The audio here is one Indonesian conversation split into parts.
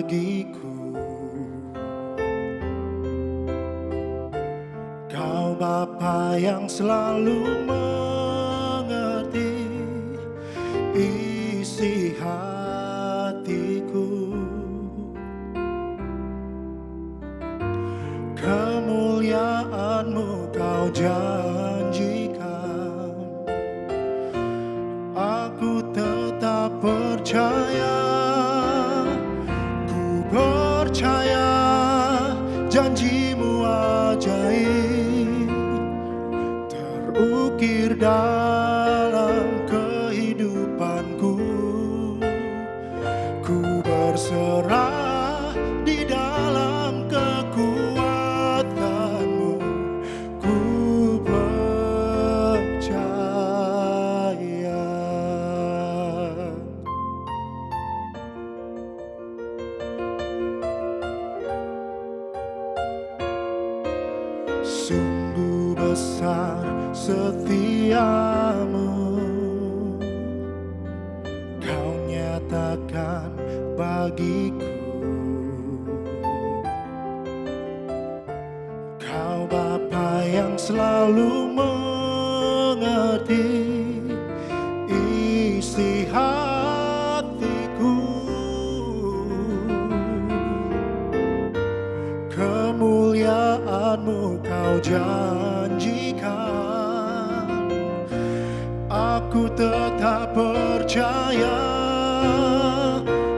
bagiku. Kau Bapa yang selalu mengerti isi hatiku. Kemuliaan-Mu Kau janjikan, aku tetap percaya. Ku percaya janji-Mu ajaib terukir dalam kehidupanku. Ku berserah di dalam kekuatan-Mu. Ku percaya. Sungguh besar setia-Mu, Kau nyatakan bagiku. Kau Bapa yang selalu mengerti isi hatiku. Kemuliaan-Mu Kau janjikan, aku tetap percaya.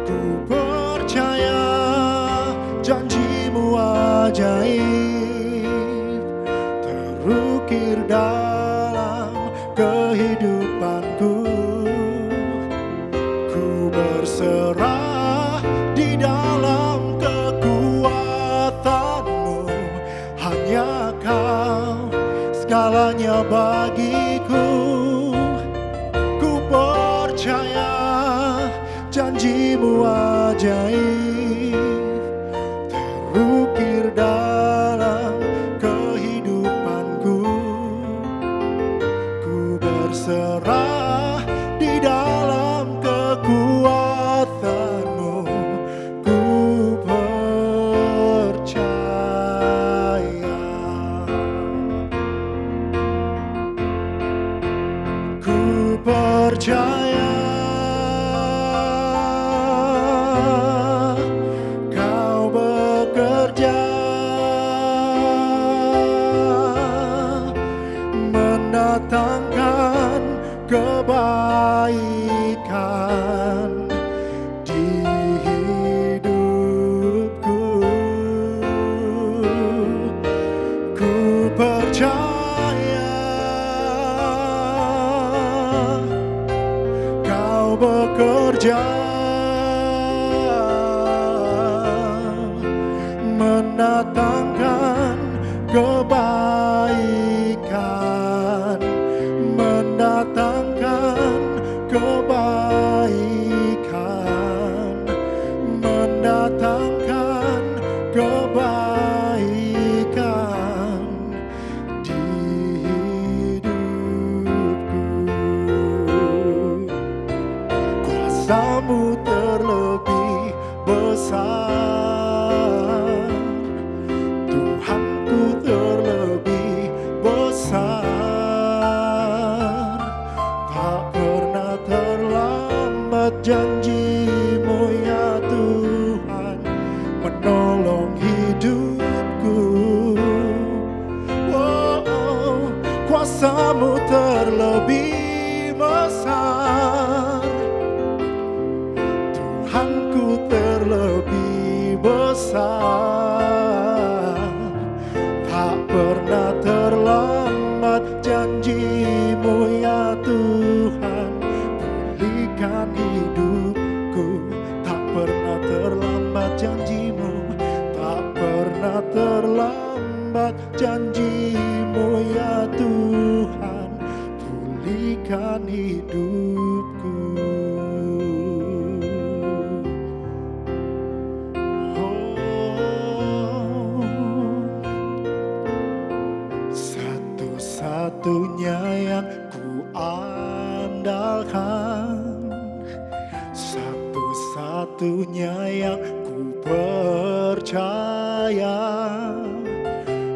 Ku percaya janji-Mu ajaib terukir dalam kehidupanku. Ku berserah di dalam kekuatan-Mu. Hanya Kau segalanya bagiku. Ku percaya janji-Mu ajaib terukir dalam kehidupanku. Ku berserah di dalam kekuatan-Mu. Ku percaya. Ku percaya Kau bekerja mendatangkan kebaikan di hidupku. Ku percaya Kau bekerja mendatangkan kebaikan, mendatangkan kebaikan, mendatangkan kebaikan di hidupku. Kuasa-Mu terlebih besar, Tuhanku terlebih besar. Tak pernah terlambat janji-Mu ya Tuhan menolong hidupku. Oh, kuasa-Mu terlebih besar, Tuhanku terlebih besar. Tak pernah terlambat janji-Mu ya Tuhan pulihkan hidupku. Tak pernah terlambat janji-Mu, tak pernah terlambat janji-Mu ya Tuhan pulihkan hidupku. Satu-satunya yang ku andalkan, satu-satunya yang ku percaya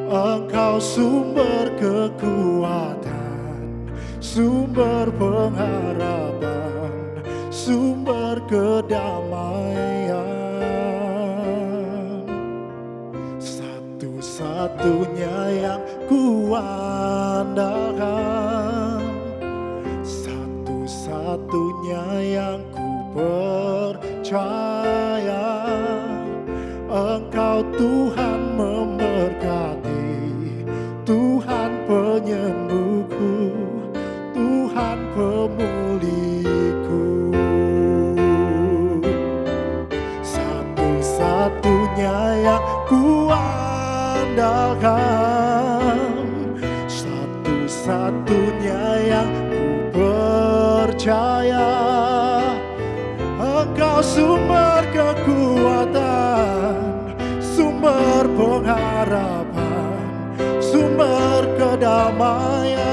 Engkau sumber kekuatan, sumber pengharapan, sumber kedamaian. Satu-satunya yang kuandalkan, satu-satunya yang ku percaya. Engkau Tuhan memberkati, Tuhan penyembuhku, Tuhan pemulihku. Satu-satunya yang kuandalkan, satu-satunya yang ku percaya. Engkau sumber kekuatan, sumber pengharapan, sumber kedamaian.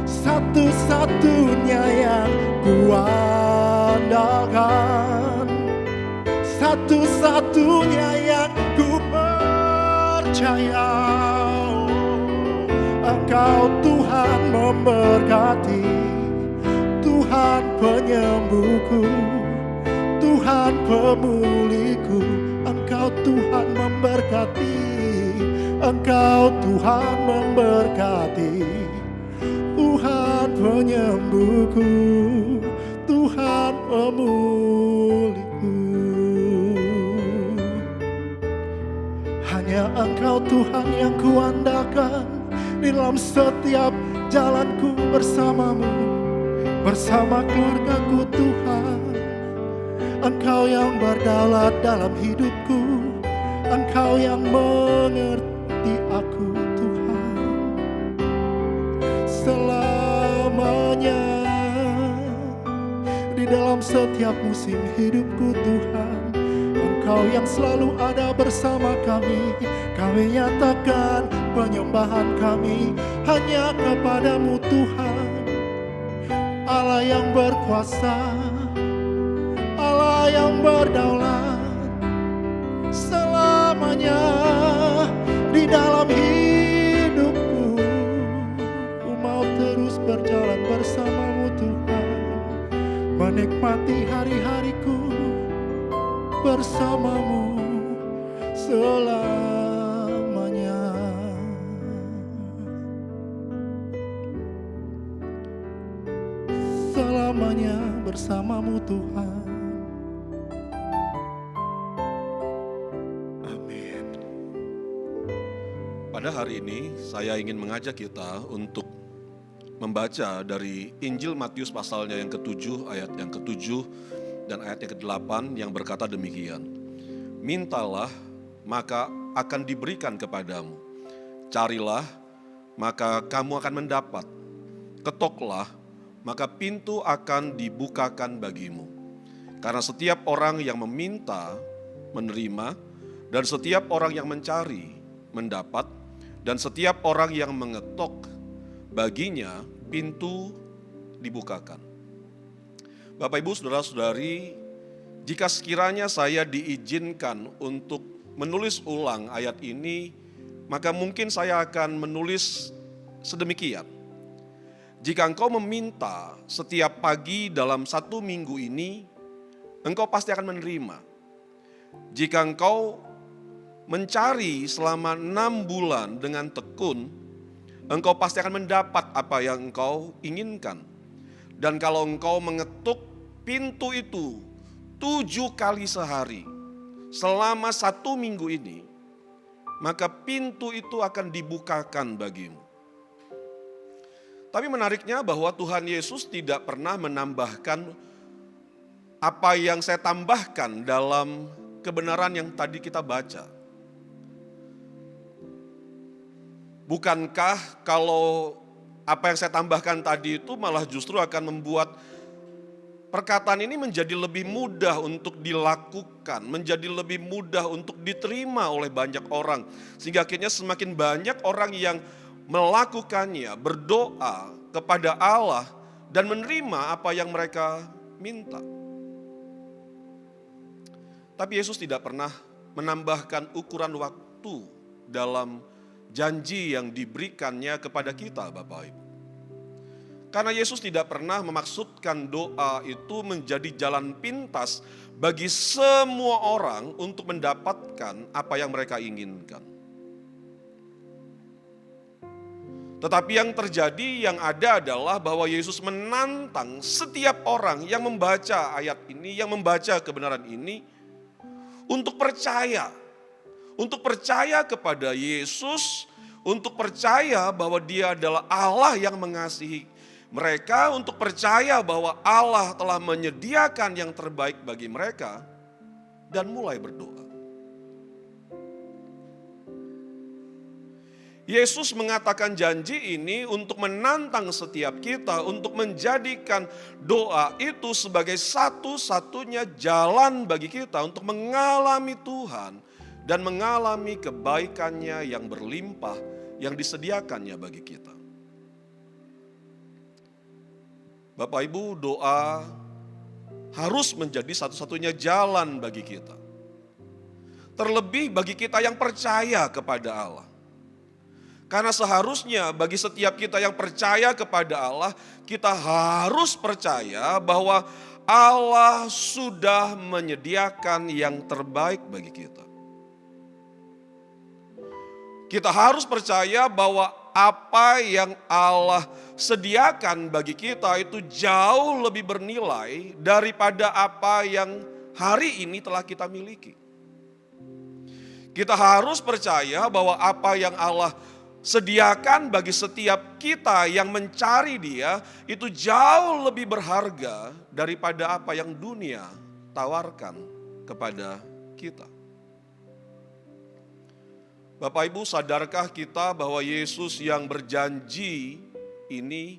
Satu-satunya yang kuandalkan, satu-satunya yang ku percaya. Engkau Tuhan memberkati, Tuhan penyembuhku, Tuhan pemulihku. Engkau Tuhan memberkati, Engkau Tuhan memberkati, Tuhan penyembuhku, Tuhan pemulihku. Hanya Engkau Tuhan yang kuandalkan di dalam setiap jalanku bersamamu, bersama keluargaku Tuhan. Engkau yang berdaulat dalam hidupku, Engkau yang mengerti aku Tuhan. Selamanya di dalam setiap musim hidupku Tuhan, Engkau yang selalu ada bersama kami. Kami nyatakan penyembahan kami hanya kepadamu Tuhan, Allah yang berkuasa, Allah yang berdaulat selamanya di dalam hidupku. Ku mau terus berjalan bersamamu Tuhan, menikmati hari-hariku bersamamu selamanya. Selamanya bersamamu Tuhan. Amin. Pada hari ini saya ingin mengajak kita untuk membaca dari Injil Matius pasalnya yang ke-7, ayat yang ke-7 dan ayat yang ke-8 yang berkata demikian. Mintalah, maka akan diberikan kepadamu. Carilah, maka kamu akan mendapat. Ketoklah, maka pintu akan dibukakan bagimu. Karena setiap orang yang meminta, menerima, dan setiap orang yang mencari, mendapat, dan setiap orang yang mengetok, baginya pintu dibukakan. Bapak, Ibu, Saudara-saudari, jika sekiranya saya diizinkan untuk menulis ulang ayat ini, maka mungkin saya akan menulis sedemikian. Jika engkau meminta setiap pagi dalam 1 minggu ini, engkau pasti akan menerima. Jika engkau mencari selama 6 bulan dengan tekun, engkau pasti akan mendapat apa yang engkau inginkan. Dan kalau engkau mengetuk pintu itu 7 kali sehari selama 1 minggu ini, maka pintu itu akan dibukakan bagimu. Tapi menariknya bahwa Tuhan Yesus tidak pernah menambahkan apa yang saya tambahkan dalam kebenaran yang tadi kita baca. Bukankah kalau apa yang saya tambahkan tadi itu malah justru akan membuat perkataan ini menjadi lebih mudah untuk dilakukan, menjadi lebih mudah untuk diterima oleh banyak orang. Sehingga akhirnya semakin banyak orang yang melakukannya, berdoa kepada Allah dan menerima apa yang mereka minta. Tapi Yesus tidak pernah menambahkan ukuran waktu dalam janji yang diberikannya kepada kita, Bapak Ibu. Karena Yesus tidak pernah memaksudkan doa itu menjadi jalan pintas bagi semua orang untuk mendapatkan apa yang mereka inginkan. Tetapi yang terjadi, yang ada adalah bahwa Yesus menantang setiap orang yang membaca ayat ini, yang membaca kebenaran ini, untuk percaya kepada Yesus, untuk percaya bahwa Dia adalah Allah yang mengasihi mereka, untuk percaya bahwa Allah telah menyediakan yang terbaik bagi mereka, dan mulai berdoa. Yesus mengatakan janji ini untuk menantang setiap kita untuk menjadikan doa itu sebagai satu-satunya jalan bagi kita untuk mengalami Tuhan dan mengalami kebaikannya yang berlimpah yang disediakannya bagi kita. Bapak Ibu, doa harus menjadi satu-satunya jalan bagi kita. Terlebih bagi kita yang percaya kepada Allah. Karena seharusnya bagi setiap kita yang percaya kepada Allah, kita harus percaya bahwa Allah sudah menyediakan yang terbaik bagi kita. Kita harus percaya bahwa apa yang Allah sediakan bagi kita itu jauh lebih bernilai daripada apa yang hari ini telah kita miliki. Kita harus percaya bahwa apa yang Allah sediakan bagi setiap kita yang mencari Dia itu jauh lebih berharga daripada apa yang dunia tawarkan kepada kita. Bapak Ibu, sadarkah kita bahwa Yesus yang berjanji ini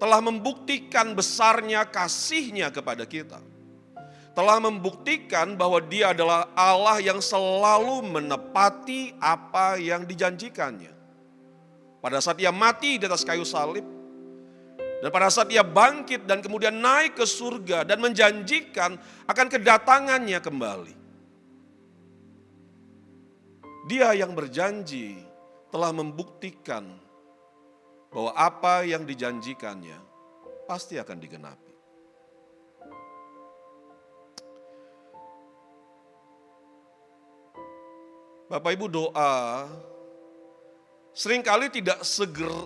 telah membuktikan besarnya kasih-Nya kepada kita. Telah membuktikan bahwa Dia adalah Allah yang selalu menepati apa yang dijanjikannya. Pada saat Dia mati di atas kayu salib, dan pada saat Dia bangkit dan kemudian naik ke surga dan menjanjikan akan kedatangannya kembali. Dia yang berjanji telah membuktikan bahwa apa yang dijanjikannya pasti akan digenapi. Bapak Ibu, doa seringkali tidak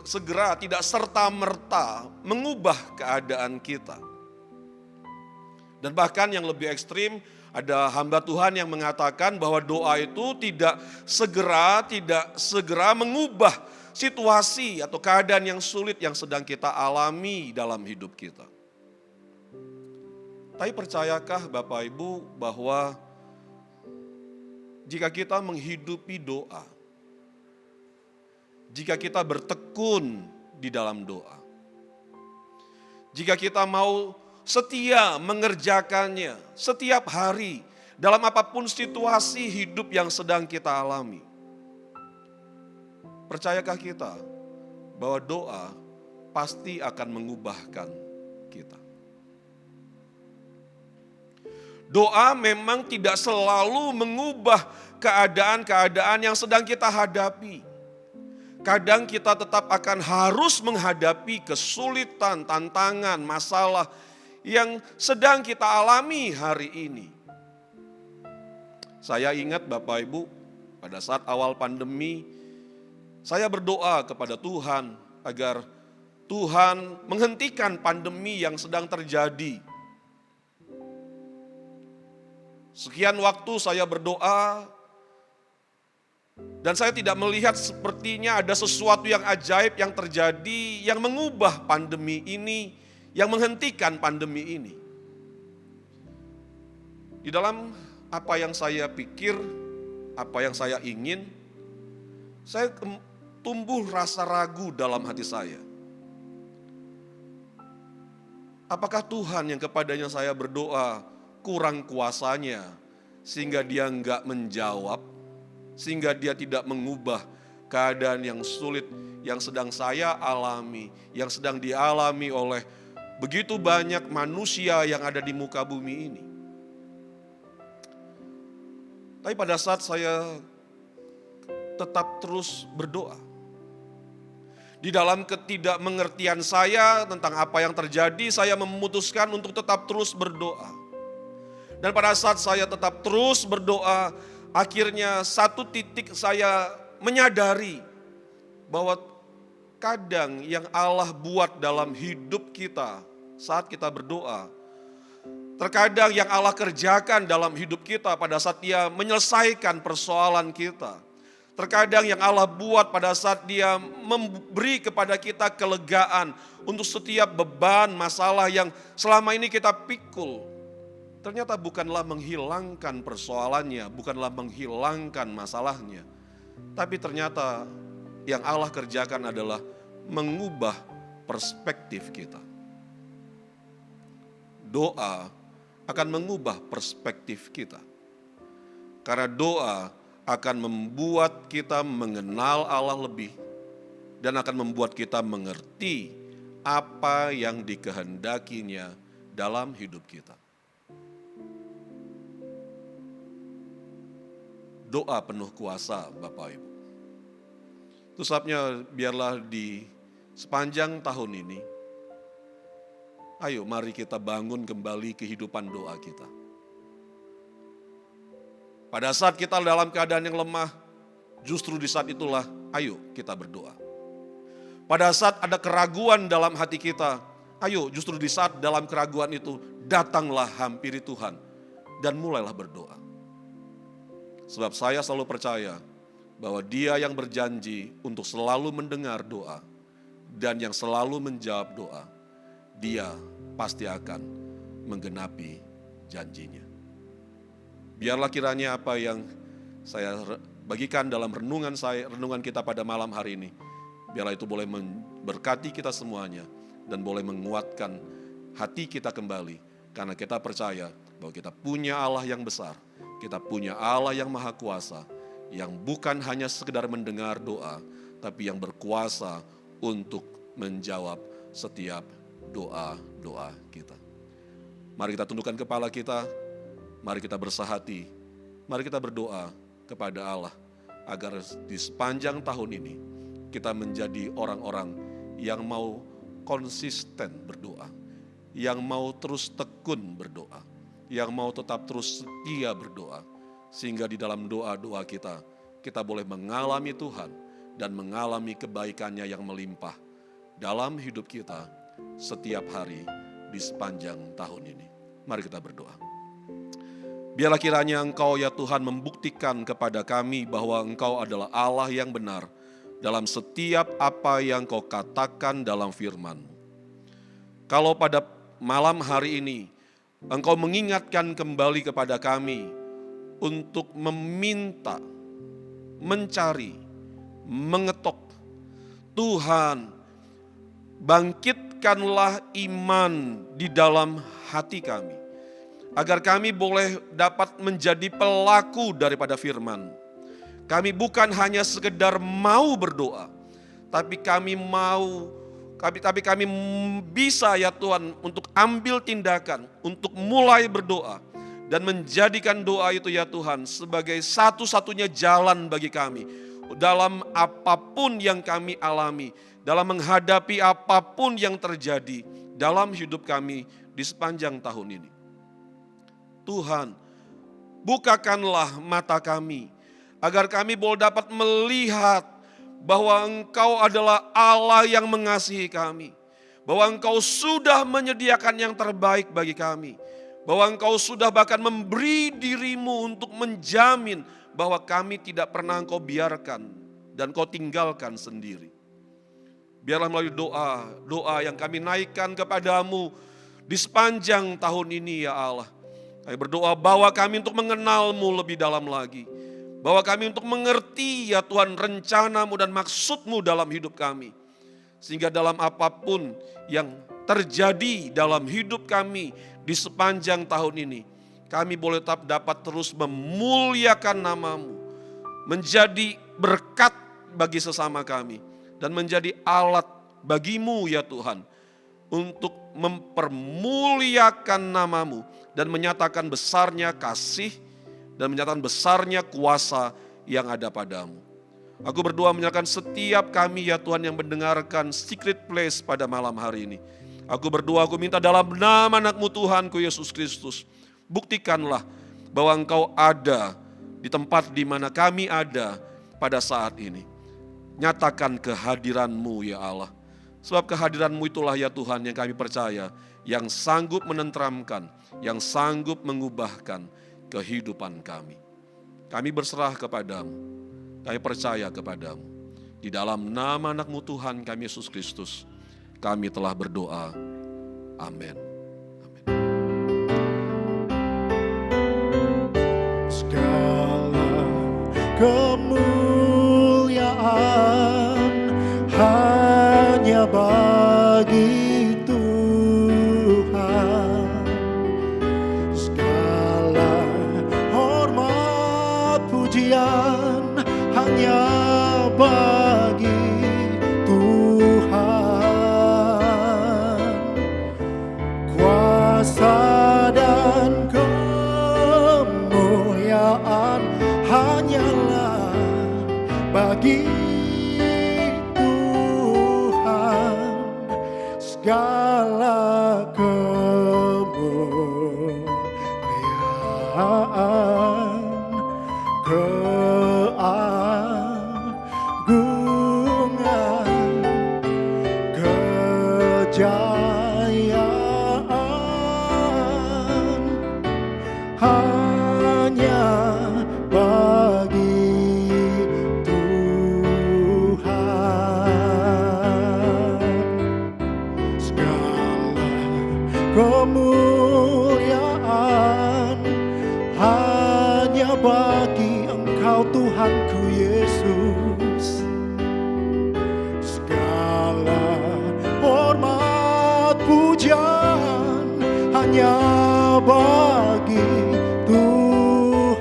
segera, tidak serta-merta mengubah keadaan kita. Dan bahkan yang lebih ekstrim, ada hamba Tuhan yang mengatakan bahwa doa itu tidak segera mengubah situasi atau keadaan yang sulit yang sedang kita alami dalam hidup kita. Tapi percayakah Bapak Ibu bahwa jika kita menghidupi doa, jika kita bertekun di dalam doa, jika kita mau setia mengerjakannya setiap hari dalam apapun situasi hidup yang sedang kita alami, percayakah kita bahwa doa pasti akan mengubahkan kita? Doa memang tidak selalu mengubah keadaan-keadaan yang sedang kita hadapi. Kadang kita tetap akan harus menghadapi kesulitan, tantangan, masalah yang sedang kita alami hari ini. Saya ingat Bapak Ibu, pada saat awal pandemi, saya berdoa kepada Tuhan agar Tuhan menghentikan pandemi yang sedang terjadi. Sekian waktu saya berdoa, dan saya tidak melihat sepertinya ada sesuatu yang ajaib yang terjadi yang mengubah pandemi ini, yang menghentikan pandemi ini. Di dalam apa yang saya pikir, apa yang saya ingin, saya tumbuh rasa ragu dalam hati saya. Apakah Tuhan yang kepadanya saya berdoa kurang kuasanya sehingga Dia enggak menjawab, sehingga Dia tidak mengubah keadaan yang sulit yang sedang saya alami, yang sedang dialami oleh begitu banyak manusia yang ada di muka bumi ini. Tapi pada saat saya tetap terus berdoa, di dalam ketidakmengertian saya tentang apa yang terjadi, saya memutuskan untuk tetap terus berdoa. Dan pada saat saya tetap terus berdoa, akhirnya satu titik saya menyadari bahwa kadang yang Allah buat dalam hidup kita saat kita berdoa, terkadang yang Allah kerjakan dalam hidup kita pada saat Dia menyelesaikan persoalan kita, terkadang yang Allah buat pada saat Dia memberi kepada kita kelegaan untuk setiap beban masalah yang selama ini kita pikul, ternyata bukanlah menghilangkan persoalannya, bukanlah menghilangkan masalahnya, tapi ternyata yang Allah kerjakan adalah mengubah perspektif kita. Doa akan mengubah perspektif kita. Karena doa akan membuat kita mengenal Allah lebih dan akan membuat kita mengerti apa yang dikehendakinya dalam hidup kita. Doa penuh kuasa, Bapak Ibu. Itu sebabnya biarlah di sepanjang tahun ini, ayo mari kita bangun kembali kehidupan doa kita. Pada saat kita dalam keadaan yang lemah, justru di saat itulah ayo kita berdoa. Pada saat ada keraguan dalam hati kita, ayo justru di saat dalam keraguan itu datanglah hampiri Tuhan dan mulailah berdoa. Sebab saya selalu percaya bahwa Dia yang berjanji untuk selalu mendengar doa dan yang selalu menjawab doa, Dia pasti akan menggenapi janjinya. Biarlah kiranya apa yang saya bagikan dalam renungan kita pada malam hari ini, biarlah itu boleh memberkati kita semuanya dan boleh menguatkan hati kita kembali. Karena kita percaya bahwa kita punya Allah yang besar, kita punya Allah yang maha kuasa, yang bukan hanya sekedar mendengar doa, tapi yang berkuasa untuk menjawab setiap doa-doa kita. Mari kita tundukkan kepala kita, mari kita bersahati, mari kita berdoa kepada Allah agar di sepanjang tahun ini kita menjadi orang-orang yang mau konsisten berdoa, yang mau terus tekun berdoa, yang mau tetap terus setia berdoa, sehingga di dalam doa-doa kita boleh mengalami Tuhan dan mengalami kebaikannya yang melimpah dalam hidup kita setiap hari di sepanjang tahun ini. Mari kita berdoa. Biarlah kiranya Engkau ya Tuhan membuktikan kepada kami bahwa Engkau adalah Allah yang benar dalam setiap apa yang Kau katakan dalam firman-Mu. Kalau pada malam hari ini Engkau mengingatkan kembali kepada kami untuk meminta, mencari, mengetok, Tuhan bangkitkanlah iman di dalam hati kami, agar kami boleh dapat menjadi pelaku daripada firman. Kami bukan hanya sekedar mau berdoa, tapi kami bisa ya Tuhan untuk ambil tindakan, untuk mulai berdoa, dan menjadikan doa itu ya Tuhan sebagai satu-satunya jalan bagi kami, dalam apapun yang kami alami, dalam menghadapi apapun yang terjadi dalam hidup kami di sepanjang tahun ini. Tuhan, bukakanlah mata kami, agar kami boleh dapat melihat bahwa Engkau adalah Allah yang mengasihi kami, bahwa Engkau sudah menyediakan yang terbaik bagi kami, bahwa Engkau sudah bahkan memberi diri-Mu untuk menjamin bahwa kami tidak pernah Engkau biarkan dan Kau tinggalkan sendiri. Biarlah melalui doa yang kami naikkan kepadamu di sepanjang tahun ini ya Allah. Kami berdoa bahwa kami untuk mengenal-Mu lebih dalam lagi. Bahwa kami untuk mengerti ya Tuhan rencana-Mu dan maksud-Mu dalam hidup kami. Sehingga dalam apapun yang terjadi dalam hidup kami di sepanjang tahun ini, kami boleh tetap dapat terus memuliakan nama-Mu. Menjadi berkat bagi sesama kami. Dan menjadi alat bagi-Mu ya Tuhan, untuk mempermuliakan nama-Mu dan menyatakan besarnya kasih, dan menyatakan besarnya kuasa yang ada padamu. Aku berdoa menyerahkan setiap kami ya Tuhan yang mendengarkan Secret Place pada malam hari ini. Aku berdoa, aku minta dalam nama anak-Mu Tuhanku Yesus Kristus, buktikanlah bahwa Engkau ada di tempat di mana kami ada pada saat ini. Nyatakan kehadiran-Mu ya Allah. Sebab kehadiran-Mu itulah ya Tuhan yang kami percaya, yang sanggup menenteramkan, yang sanggup mengubahkan kehidupan kami. Kami berserah kepadamu, kami percaya kepadamu. Di dalam nama anak-Mu Tuhan kami Yesus Kristus, kami telah berdoa. Amin. Segala kemuliaan hanya bagi Tuhan. Segala hormat pujian hanya bagi Tuhan. Kuasa dan kemuliaan hanyalah bagi Tuhan. Segala kemuliaan, keagungan, kejayaan hanya bagi Tuhan. Segala kemuliaan hanya bagi Engkau Tuhanku Yesus. Segala hormat pujian hanya bagi Tuhan.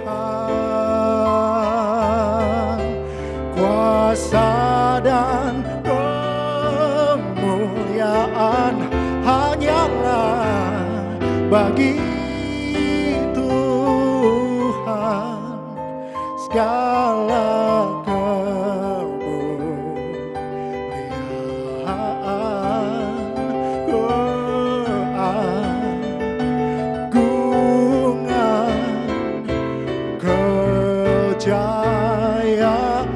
Kuasa dan kemuliaan hanyalah bagi Tuhan. Segala kemuliaan, keagungan, kejayaan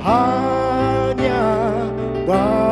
hanya bagi